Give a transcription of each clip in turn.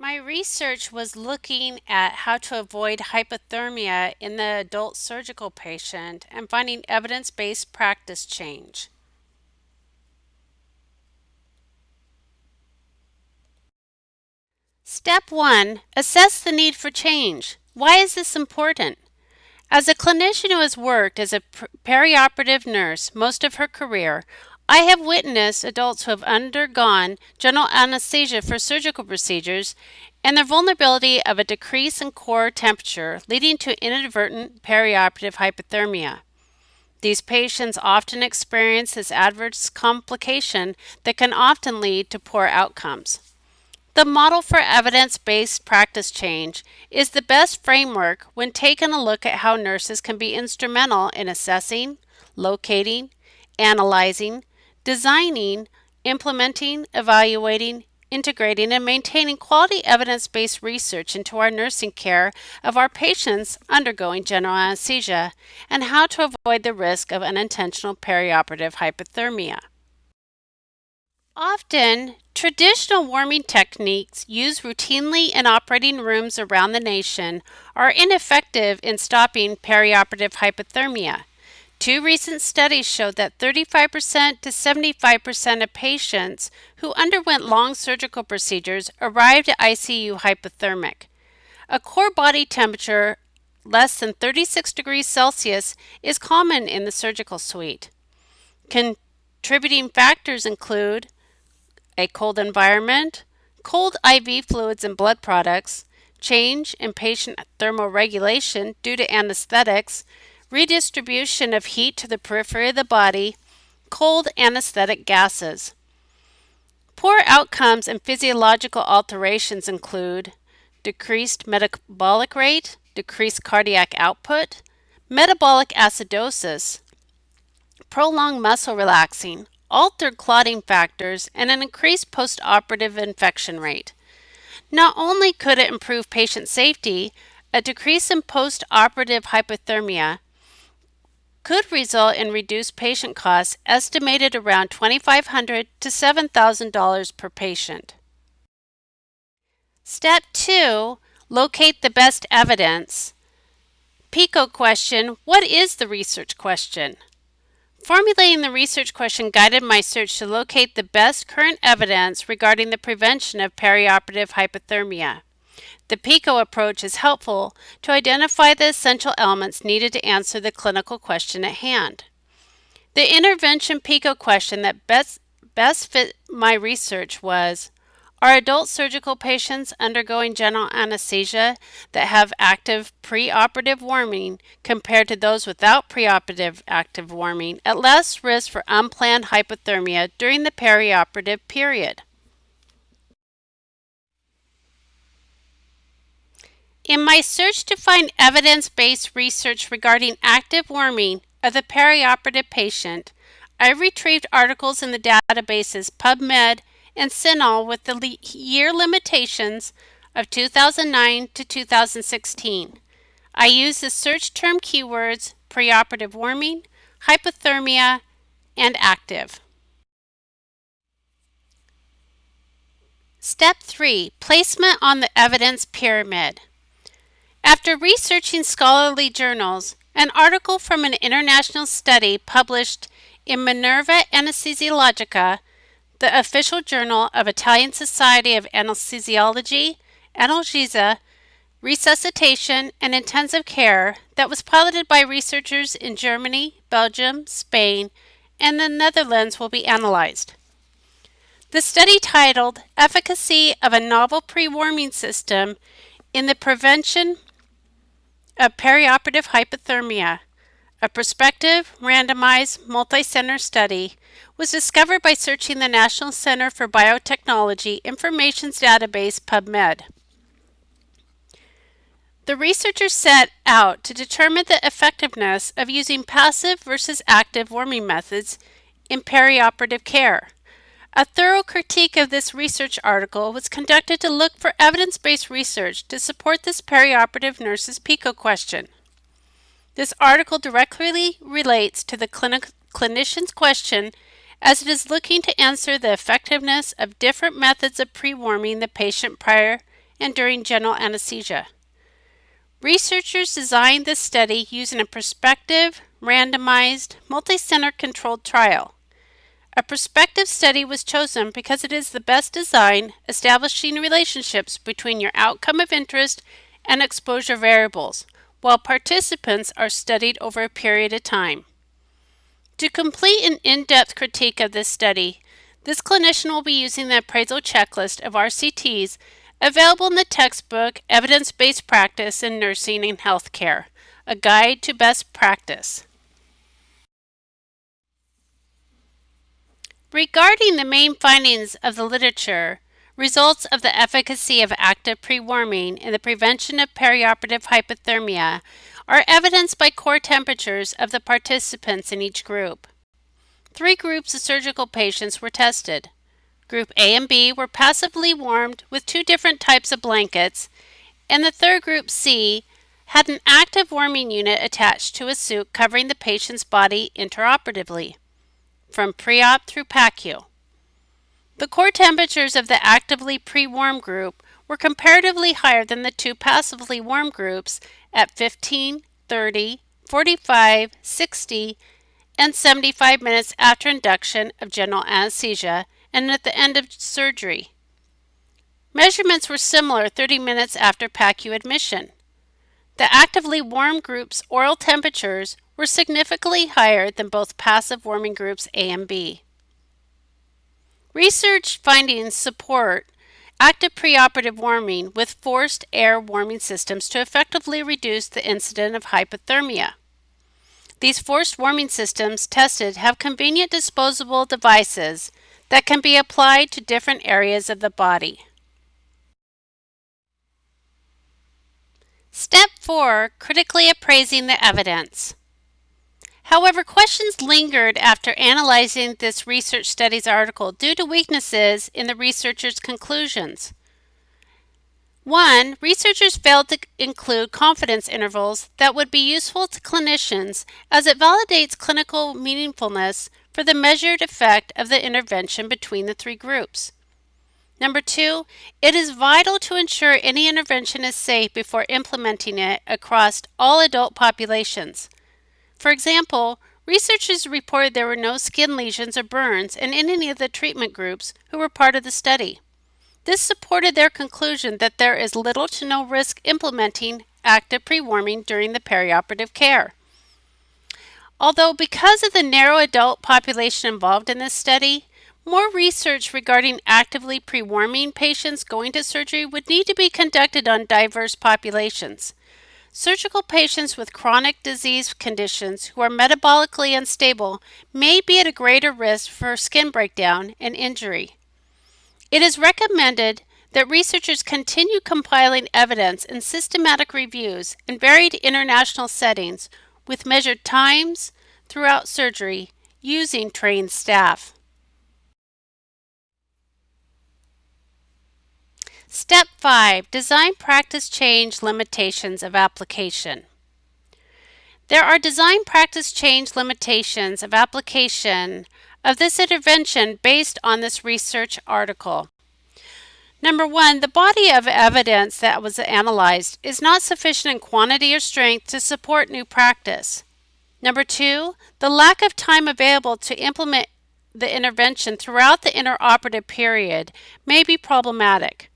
My research was looking at how to avoid hypothermia in the adult surgical patient and finding evidence-based practice change. Step 1. Assess the need for change. Why is this important? As a clinician who has worked as a perioperative nurse most of her career, I have witnessed adults who have undergone general anesthesia for surgical procedures and their vulnerability of a decrease in core temperature leading to inadvertent perioperative hypothermia. These patients often experience this adverse complication that can often lead to poor outcomes. The model for evidence-based practice change is the best framework when taking a look at how nurses can be instrumental in assessing, locating, analyzing, designing, implementing, evaluating, integrating, and maintaining quality evidence-based research into our nursing care of our patients undergoing general anesthesia and how to avoid the risk of unintentional perioperative hypothermia. Often, traditional warming techniques used routinely in operating rooms around the nation are ineffective in stopping perioperative hypothermia. Two recent studies showed that 35% to 75% of patients who underwent long surgical procedures arrived at ICU hypothermic. A core body temperature less than 36 degrees Celsius is common in the surgical suite. Contributing factors include a cold environment, cold IV fluids and blood products, change in patient thermoregulation due to anesthetics, redistribution of heat to the periphery of the body, cold anesthetic gases. Poor outcomes and physiological alterations include decreased metabolic rate, decreased cardiac output, metabolic acidosis, prolonged muscle relaxing, altered clotting factors, and an increased post-operative infection rate. Not only could it improve patient safety, a decrease in post-operative hypothermia could result in reduced patient costs estimated around $2,500 to $7,000 per patient. Step 2. Locate the best evidence. PICO question: what is the research question? Formulating the research question guided my search to locate the best current evidence regarding the prevention of perioperative hypothermia. The PICO approach is helpful to identify the essential elements needed to answer the clinical question at hand. The intervention PICO question that best fit my research was: are adult surgical patients undergoing general anesthesia that have active preoperative warming compared to those without preoperative active warming at less risk for unplanned hypothermia during the perioperative period? In my search to find evidence-based research regarding active warming of the perioperative patient, I retrieved articles in the databases PubMed and CINAHL with the year limitations of 2009 to 2016. I used the search term keywords preoperative warming, hypothermia, and active. Step 3. Placement on the evidence pyramid. After researching scholarly journals, an article from an international study published in Minerva Anesthesiologica, the official journal of Italian Society of Anesthesiology, Analgesia, Resuscitation, and Intensive Care, that was piloted by researchers in Germany, Belgium, Spain, and the Netherlands, will be analyzed. The study, titled Efficacy of a Novel Pre-Warming System in the Prevention of Perioperative Hypothermia, a prospective, randomized, multi-center study, was discovered by searching the National Center for Biotechnology Information's database PubMed. The researchers set out to determine the effectiveness of using passive versus active warming methods in perioperative care. A thorough critique of this research article was conducted to look for evidence-based research to support this perioperative nurse's PICO question. This article directly relates to the clinician's question, as it is looking to answer the effectiveness of different methods of pre-warming the patient prior and during general anesthesia. Researchers designed this study using a prospective, randomized, multi-center controlled trial. A prospective study was chosen because it is the best design, establishing relationships between your outcome of interest and exposure variables, while participants are studied over a period of time. To complete an in-depth critique of this study, this clinician will be using the appraisal checklist of RCTs available in the textbook Evidence-Based Practice in Nursing and Healthcare, a guide to best practice. Regarding the main findings of the literature, results of the efficacy of active pre-warming in the prevention of perioperative hypothermia are evidenced by core temperatures of the participants in each group. 3 groups of surgical patients were tested. Group A and B were passively warmed with 2 different types of blankets, and the third group C had an active warming unit attached to a suit covering the patient's body intraoperatively, from pre-op through PACU. The core temperatures of the actively pre-warm group were comparatively higher than the 2 passively warm groups at 15, 30, 45, 60, and 75 minutes after induction of general anesthesia and at the end of surgery. Measurements were similar 30 minutes after PACU admission. The actively warm group's oral temperatures were significantly higher than both passive warming groups A and B. Research findings support active preoperative warming with forced air warming systems to effectively reduce the incidence of hypothermia. These forced warming systems tested have convenient disposable devices that can be applied to different areas of the body. Step 4. Critically appraising the evidence. However, questions lingered after analyzing this research studies article due to weaknesses in the researchers' conclusions. 1. Researchers failed to include confidence intervals that would be useful to clinicians as it validates clinical meaningfulness for the measured effect of the intervention between the 3 groups. Number 2, it is vital to ensure any intervention is safe before implementing it across all adult populations. For example, researchers reported there were no skin lesions or burns in any of the treatment groups who were part of the study. This supported their conclusion that there is little to no risk implementing active pre-warming during the perioperative care. Although because of the narrow adult population involved in this study, more research regarding actively pre-warming patients going to surgery would need to be conducted on diverse populations. Surgical patients with chronic disease conditions who are metabolically unstable may be at a greater risk for skin breakdown and injury. It is recommended that researchers continue compiling evidence in systematic reviews in varied international settings with measured times throughout surgery using trained staff. Step 5. Design practice change limitations of application. There are design practice change limitations of application of this intervention based on this research article. Number 1, the body of evidence that was analyzed is not sufficient in quantity or strength to support new practice. Number 2, the lack of time available to implement the intervention throughout the intraoperative period may be problematic,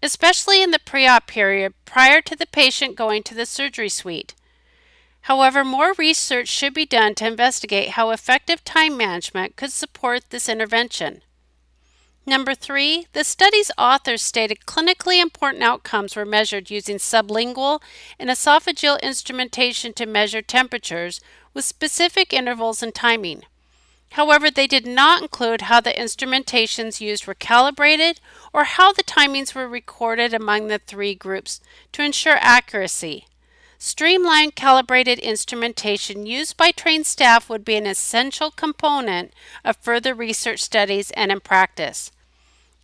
especially in the pre-op period prior to the patient going to the surgery suite. However, more research should be done to investigate how effective time management could support this intervention. Number 3, the study's authors stated clinically important outcomes were measured using sublingual and esophageal instrumentation to measure temperatures with specific intervals and timing. However, they did not include how the instrumentations used were calibrated or how the timings were recorded among the 3 groups to ensure accuracy. Streamlined calibrated instrumentation used by trained staff would be an essential component of further research studies and in practice.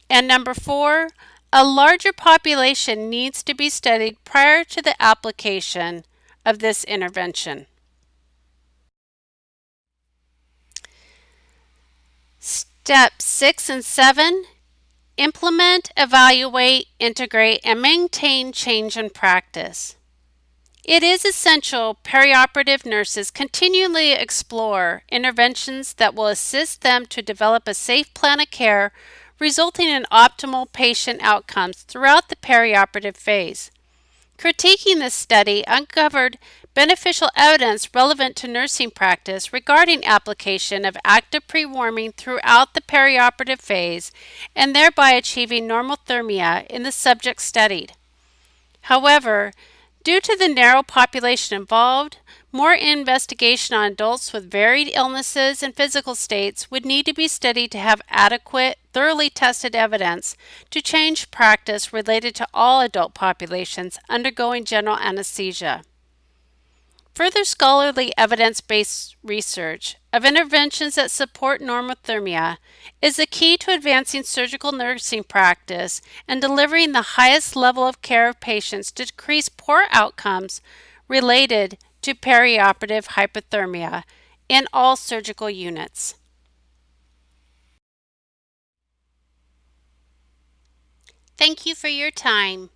And number 4, a larger population needs to be studied prior to the application of this intervention. Steps 6 and 7. implement, evaluate, integrate, and maintain change in practice. It is essential perioperative nurses continually explore interventions that will assist them to develop a safe plan of care, resulting in optimal patient outcomes throughout the perioperative phase. Critiquing this study uncovered beneficial evidence relevant to nursing practice regarding application of active pre-warming throughout the perioperative phase and thereby achieving normothermia in the subjects studied. However, due to the narrow population involved, more investigation on adults with varied illnesses and physical states would need to be studied to have adequate, thoroughly tested evidence to change practice related to all adult populations undergoing general anesthesia. Further scholarly evidence-based research of interventions that support normothermia is the key to advancing surgical nursing practice and delivering the highest level of care of patients to decrease poor outcomes related to perioperative hypothermia in all surgical units. Thank you for your time.